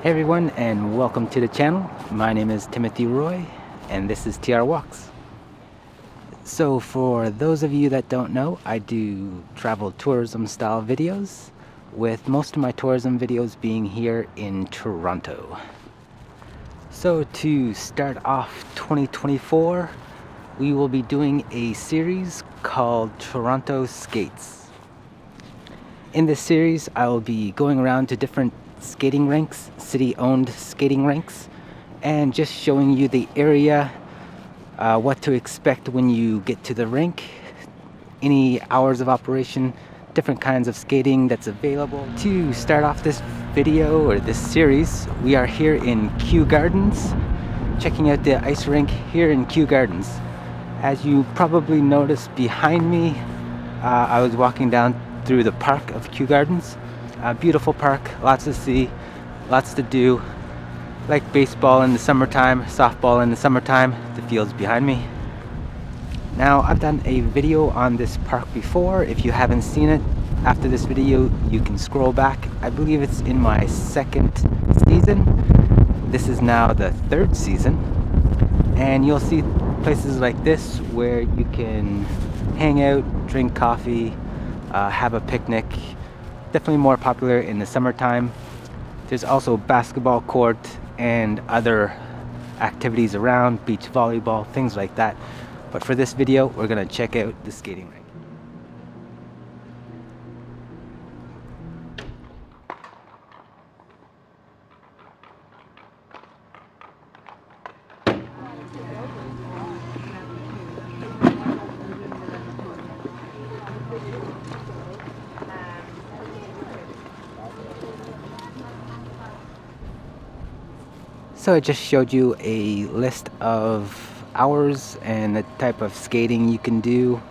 Hey everyone, and welcome to the channel. My name is Timothy Roy and this is TR Walks. So for those of you that don't know, I do travel tourism style videos, with most of my tourism videos being here in Toronto. So to start off 2024, we will be doing a series called Toronto Skates. In this series, I will be going around to different skating rinks, city-owned skating rinks, and just showing you the area, what to expect when you get to the rink, any hours of operation, different kinds of skating that's available. To start off this video or this series, we are here in Kew Gardens, checking out the ice rink here in Kew Gardens. As you probably noticed behind me, I was walking down through the park of Kew Gardens. A beautiful park, lots to see, lots to do, like baseball in the summertime, softball in the summertime, the fields behind me. Now, I've done a video on this park before. If you haven't seen it, after this video you can scroll back. I believe it's in my second season. This is now the third season, and you'll see places like this where you can hang out, drink coffee, have a picnic. Definitely more popular in the summertime. There's also basketball court and other activities around, beach volleyball, things like that. But for this video, we're gonna check out the skating rink. So I just showed you a list of hours and the type of skating you can do.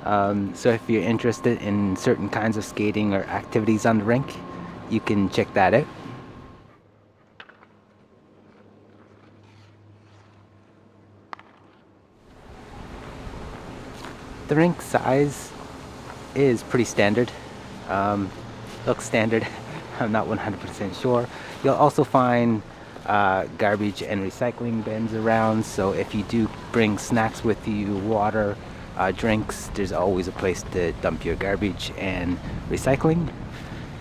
So if you're interested in certain kinds of skating or activities on the rink, you can check that out. The rink size is pretty standard. Looks standard. I'm not 100% sure. You'll also find garbage and recycling bins around, so if you do bring snacks with you, water, drinks, there's always a place to dump your garbage and recycling.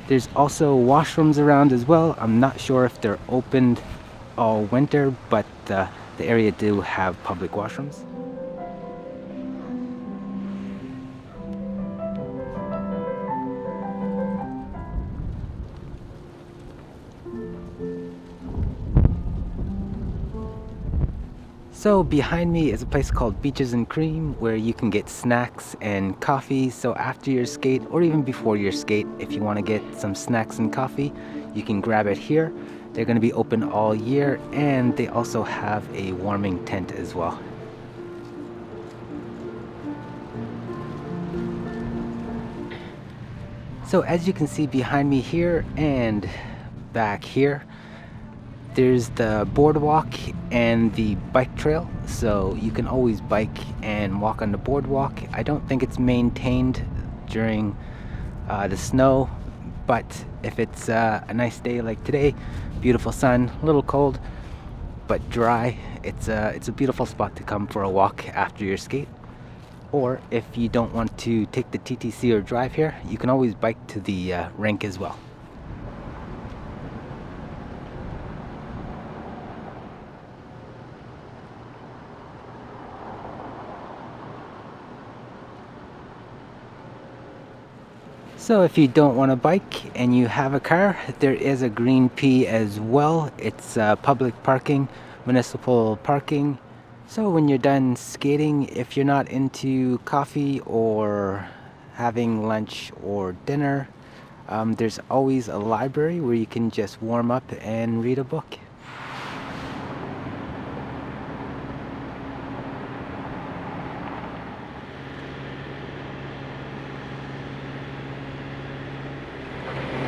There's also washrooms around as well. I'm not sure if they're opened all winter, but the area do have public washrooms. So behind me is a place called Beaches and Cream, where you can get snacks and coffee. So after your skate, or even before your skate, if you want to get some snacks and coffee, you can grab it here. They're going to be open all year, and they also have a warming tent as well. So as you can see behind me here and back here, there's the boardwalk and the bike trail, so you can always bike and walk on the boardwalk. I don't think it's maintained during the snow, but if it's a nice day like today, beautiful sun, a little cold but dry, it's a beautiful spot to come for a walk after your skate. Or if you don't want to take the TTC or drive here, you can always bike to the rink as well. So if you don't want to bike and you have a car, there is a green P as well. It's public parking, municipal parking. So when you're done skating, if you're not into coffee or having lunch or dinner, there's always a library where you can just warm up and read a book.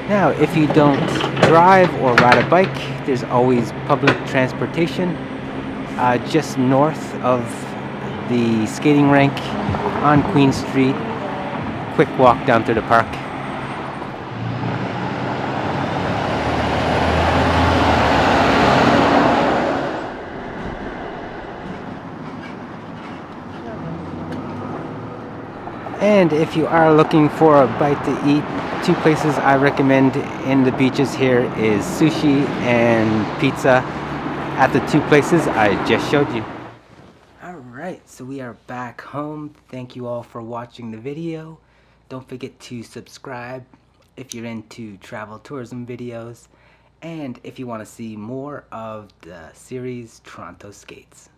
Now, if you don't drive or ride a bike, there's always public transportation just north of the skating rink on Queen Street. Quick walk down through the park. And if you are looking for a bite to eat, two places I recommend in the beaches here is sushi and pizza at the two places I just showed you. Alright, so we are back home. Thank you all for watching the video. Don't forget to subscribe if you're into travel tourism videos, and if you want to see more of the series Toronto Skates.